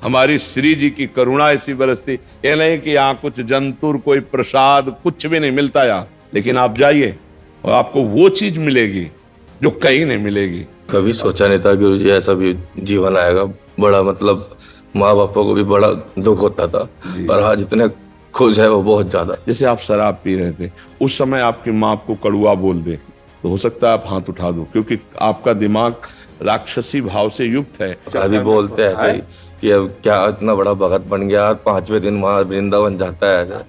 हमारी श्री जी की करुणा ऐसी बरसती, ये नहीं कि यहाँ कुछ जंतुर कोई प्रसाद कुछ भी नहीं मिलता यहाँ, लेकिन आप जाइए और आपको वो चीज मिलेगी जो कहीं नहीं मिलेगी। कभी सोचा नहीं था गुरु जी ऐसा भी जीवन आएगा। बड़ा मतलब माँ बापों को भी बड़ा दुख होता था, पर आज इतने खुश है वो बहुत ज्यादा। जैसे आप शराब पी रहे थे, उस समय आपकी माँ आपको कड़ुआ बोल दे तो हो सकता है आप हाथ उठा दो, क्योंकि आपका दिमाग राक्षसी भाव से युक्त है। अभी बोलते हैं कि अब क्या इतना बड़ा भगत बन गया, 5वें दिन वहां वृंदावन जाता है।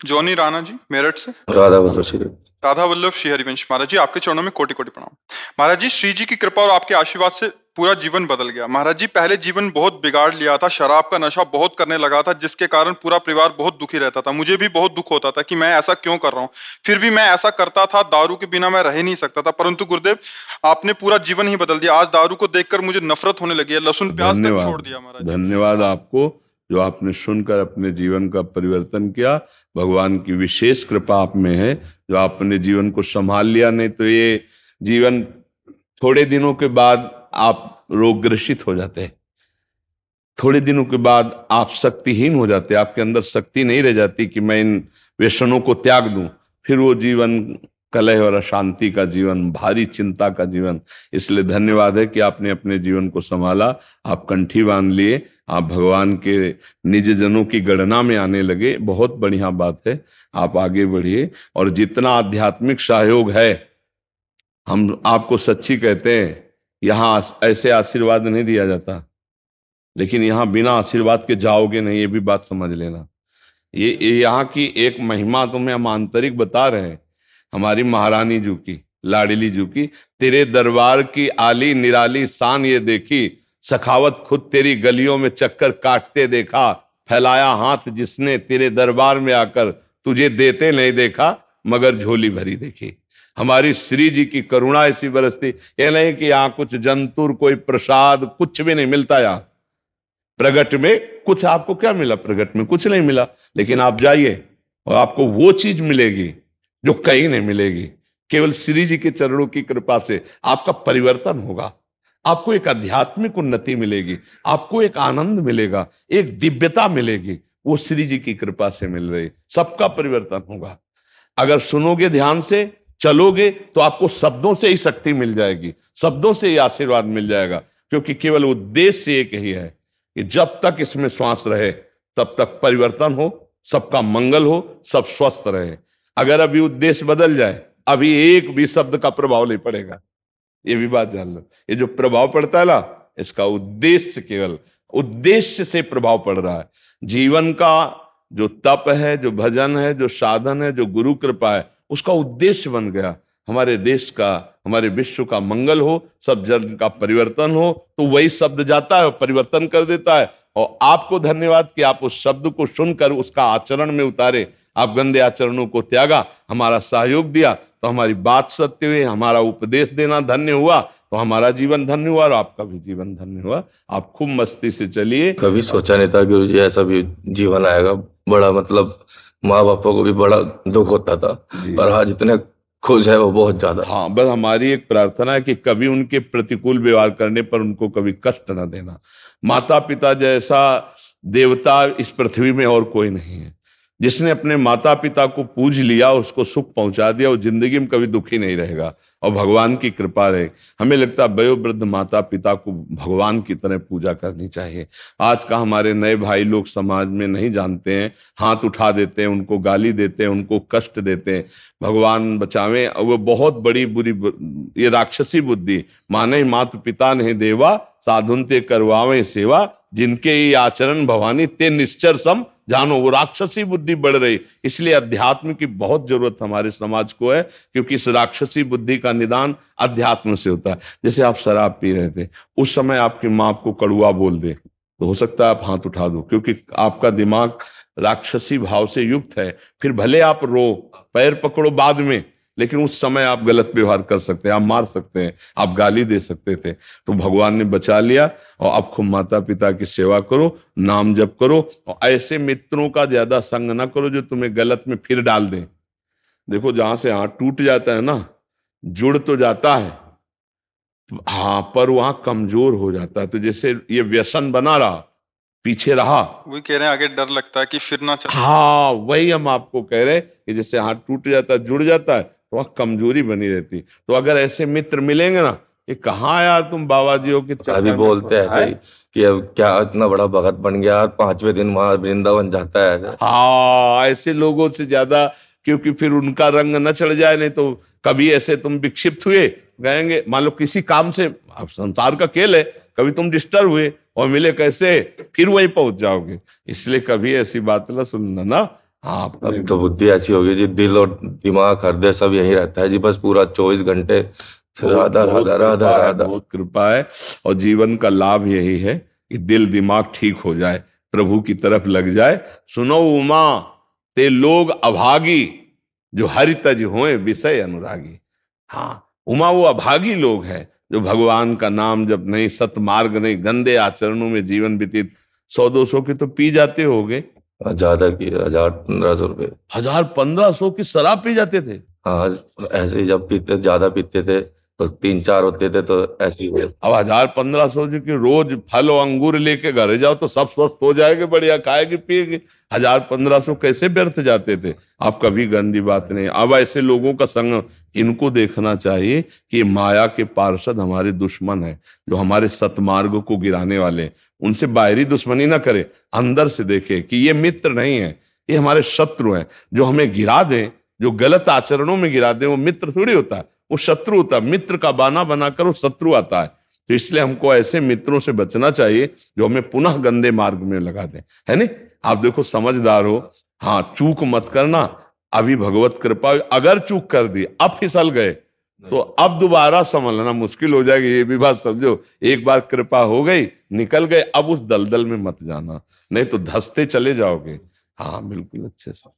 जॉनी राणा जी मेरठ से। राधा वल्लभ श्री राधा वल्लभ श्री हरिवंश। महाराज जी आपके चरणों में कोटि कोटि प्रणाम। महाराज जी श्री जी की कृपा और आपके आशीर्वाद से पूरा जीवन बदल गया। महाराज जी पहले जीवन बहुत बिगाड़ लिया था, शराब का नशा बहुत करने लगा था, जिसके कारण पूरा परिवार बहुत दुखी रहता था। मुझे भी बहुत दुख होता था कि मैं ऐसा क्यों कर रहा हूँ, फिर भी मैं ऐसा करता था। दारू के बिना मैं रह नहीं सकता था, परंतु गुरुदेव आपने पूरा जीवन ही बदल दिया। आज दारू को देखकर मुझे नफरत होने लगी है, लहसुन प्याज तक छोड़ दिया। महाराज धन्यवाद आपको जो आपने सुनकर अपने जीवन का परिवर्तन किया। भगवान की विशेष कृपा आप में है जो आपने जीवन को संभाल लिया, नहीं तो ये जीवन थोड़े दिनों के बाद आप रोगग्रसित हो जाते हैं, थोड़े दिनों के बाद आप शक्तिहीन हो जाते हैं, आपके अंदर शक्ति नहीं रह जाती कि मैं इन व्यसनों को त्याग दूं। फिर वो जीवन कलह और अशांति का जीवन, भारी चिंता का जीवन। इसलिए धन्यवाद है कि आपने अपने जीवन को संभाला, आप कंठी बांध लिए, आप भगवान के निज जनों की गणना में आने लगे। बहुत बढ़िया बात है, आप आगे बढ़िए। और जितना आध्यात्मिक सहयोग है, हम आपको सच्ची कहते हैं, यहाँ ऐसे आशीर्वाद नहीं दिया जाता, लेकिन यहाँ बिना आशीर्वाद के जाओगे नहीं, ये भी बात समझ लेना। ये यहाँ की एक महिमा तुम्हें हम आंतरिक बता रहे हैं। हमारी महारानी जी की, लाडली जी की, तेरे दरबार की आली निराली शान ये देखी, सखावत खुद तेरी गलियों में चक्कर काटते देखा, फैलाया हाथ जिसने तेरे दरबार में आकर, तुझे देते नहीं देखा मगर झोली भरी देखी। हमारी श्री जी की करुणा ऐसी बरसती, ये नहीं कि यहाँ कुछ जंतुर कोई प्रसाद कुछ भी नहीं मिलता यहाँ। प्रगट में कुछ आपको क्या मिला? प्रगट में कुछ नहीं मिला, लेकिन आप जाइए और आपको वो चीज मिलेगी जो कहीं नहीं मिलेगी। केवल श्री जी के चरणों की कृपा से आपका परिवर्तन होगा, आपको एक आध्यात्मिक उन्नति मिलेगी, आपको एक आनंद मिलेगा, एक दिव्यता मिलेगी। वो श्री जी की कृपा से मिल रही, सबका परिवर्तन होगा। अगर सुनोगे ध्यान से, चलोगे, तो आपको शब्दों से ही शक्ति मिल जाएगी, शब्दों से ही आशीर्वाद मिल जाएगा, क्योंकि केवल उद्देश्य एक ही है कि जब तक इसमें श्वास रहे तब तक परिवर्तन हो, सबका मंगल हो, सब स्वस्थ रहे। अगर अभी उद्देश्य बदल जाए, अभी एक भी शब्द का प्रभाव नहीं पड़ेगा, ये भी बात जान लो। ये जो प्रभाव पड़ता है ना, इसका उद्देश्य, केवल उद्देश्य से प्रभाव पड़ रहा है। जीवन का जो तप है, जो भजन है, जो साधन है, जो गुरु कृपा है, उसका उद्देश्य बन गया हमारे देश का, हमारे विश्व का मंगल हो, सब जन का परिवर्तन हो। तो वही शब्द जाता है और परिवर्तन कर देता है। और आपको धन्यवाद कि आप उस शब्द को सुनकर उसका आचरण में उतारे, आप गंदे आचरणों को त्यागा, हमारा सहयोग दिया, तो हमारी बात सत्य हुई, हमारा उपदेश देना धन्य हुआ, तो हमारा जीवन धन्य हुआ और आपका भी जीवन धन्य हुआ। आप खूब मस्ती से चलिए। कभी सोचा नहीं था गुरु जी ऐसा भी जीवन आएगा। बड़ा मतलब माँ बापों को भी बड़ा दुख होता था, पर आज इतने खुश है वो बहुत ज्यादा। हाँ, बस हमारी एक प्रार्थना है कि कभी उनके प्रतिकूल व्यवहार करने पर उनको कभी कष्ट न देना। माता पिता जैसा देवता इस पृथ्वी में और कोई नहीं है। जिसने अपने माता पिता को पूज लिया, उसको सुख पहुंचा दिया, वो जिंदगी में कभी दुखी नहीं रहेगा और भगवान की कृपा रहे। हमें लगता है वयोवृद्ध माता पिता को भगवान की तरह पूजा करनी चाहिए। आज का हमारे नए भाई लोग समाज में नहीं जानते हैं, हाथ उठा देते हैं, उनको गाली देते हैं, उनको कष्ट देते हैं। भगवान बचावे, वो बहुत बड़ी बुरी ये राक्षसी बुद्धि। माने मात पिता नहीं देवा, साधुन ते करवावे सेवा, जिनके ये आचरण भवानी ते निश्चर सम जानो। वो राक्षसी बुद्धि बढ़ रही, इसलिए अध्यात्म की बहुत जरूरत हमारे समाज को है, क्योंकि इस राक्षसी बुद्धि का निदान अध्यात्म से होता है। जैसे आप शराब पी रहे थे, उस समय आपकी माँ आपको कड़ुआ बोल दे तो हो सकता है आप हाथ उठा दो, क्योंकि आपका दिमाग राक्षसी भाव से युक्त है। फिर भले आप रो, पैर पकड़ो बाद में, लेकिन उस समय आप गलत व्यवहार कर सकते हैं, आप मार सकते हैं, आप गाली दे सकते थे। तो भगवान ने बचा लिया। और अब खूब माता पिता की सेवा करो, नाम जप करो, और ऐसे मित्रों का ज्यादा संग ना करो जो तुम्हें गलत में फिर डाल दें। देखो, जहां से हाथ टूट जाता है ना, जुड़ तो जाता है, हाँ, पर वहां कमजोर हो जाता है। तो जैसे ये व्यसन बना रहा, पीछे रहा, वही कह रहे हैं, आगे डर लगता है कि फिर ना चले। हाँ वही हम आपको कह रहे हैं कि जैसे हाथ टूट जाता है, जुड़ जाता है, तो वहां कमजोरी बनी रहती। तो अगर ऐसे मित्र मिलेंगे ना, ये कहाँ यार तुम बाबा जी हो के चक्कर अभी में बोलते हैं पड़ रहा ऐसे ही कि अब क्या इतना बड़ा भगत बन गया और 5वें दिन वहां वृंदावन जाता है। हाँ, ऐसे लोगों से ज्यादा, क्योंकि फिर उनका रंग न चढ़ जाए। नहीं तो कभी ऐसे तुम विक्षिप्त हुए, गएंगे मान लो किसी काम से, अब संसार का खेल है, कभी तुम डिस्टर्ब हुए और मिले कैसे, फिर वहीं पहुंच जाओगे। इसलिए कभी ऐसी बात ना सुनना ना। हाँ, अब तो बुद्धि ऐसी होगी जी, दिल और दिमाग हृदय सब यही रहता है जी, बस पूरा 24 घंटे राधा बहुत राधा राधा कृपा है, राधा। बहुत कृपा है। और जीवन का लाभ यही है कि दिल दिमाग ठीक हो जाए, प्रभु की तरफ लग जाए। सुनो उमा, ते लोग अभागी, जो हरि तज होए विषय अनुरागी। हाँ, उमा वो अभागी लोग हैं जो भगवान का नाम जब नहीं, सतमार्ग नहीं, गंदे आचरणों में जीवन व्यतीत। 100-200 के तो पी जाते होगे, ज्यादा की 1000-1500 रुपए। 1000-1500 की शराब पी जाते थे। हाँ, ऐसे ही जब पीते ज्यादा पीते थे तो 3-4 होते थे तो ऐसे ही। अब 1000-1500 जो कि रोज फल और अंगूर लेके घर जाओ तो सब स्वस्थ हो जाएंगे, बढ़िया खाएगी पिएगी। 1000-1500 कैसे व्यर्थ जाते थे। आप कभी गंदी बात नहीं। अब ऐसे लोगों का संग, इनको देखना चाहिए कि माया के पार्षद हमारे दुश्मन है, जो हमारे सतमार्ग को गिराने वाले। उनसे बाहरी दुश्मनी ना करे, अंदर से देखे कि ये मित्र नहीं है, ये हमारे शत्रु हैं। जो हमें गिरा दें, जो गलत आचरणों में गिरा दें, वो मित्र थोड़ी होता है, वो शत्रु होता है। मित्र का बाना बनाकर वो शत्रु आता है। तो इसलिए हमको ऐसे मित्रों से बचना चाहिए जो हमें पुनः गंदे मार्ग में लगा दें, है नहीं। आप देखो, समझदार हो, हाँ, चूक मत करना। अभी भगवत कृपा, अगर चूक कर दी, अब फिसल गए, तो अब दोबारा संभलना मुश्किल हो जाएगी। ये भी बात समझो, एक बार कृपा हो गई, निकल गए, अब उस दलदल में मत जाना, नहीं तो धंसते चले जाओगे। हाँ बिल्कुल, अच्छे से।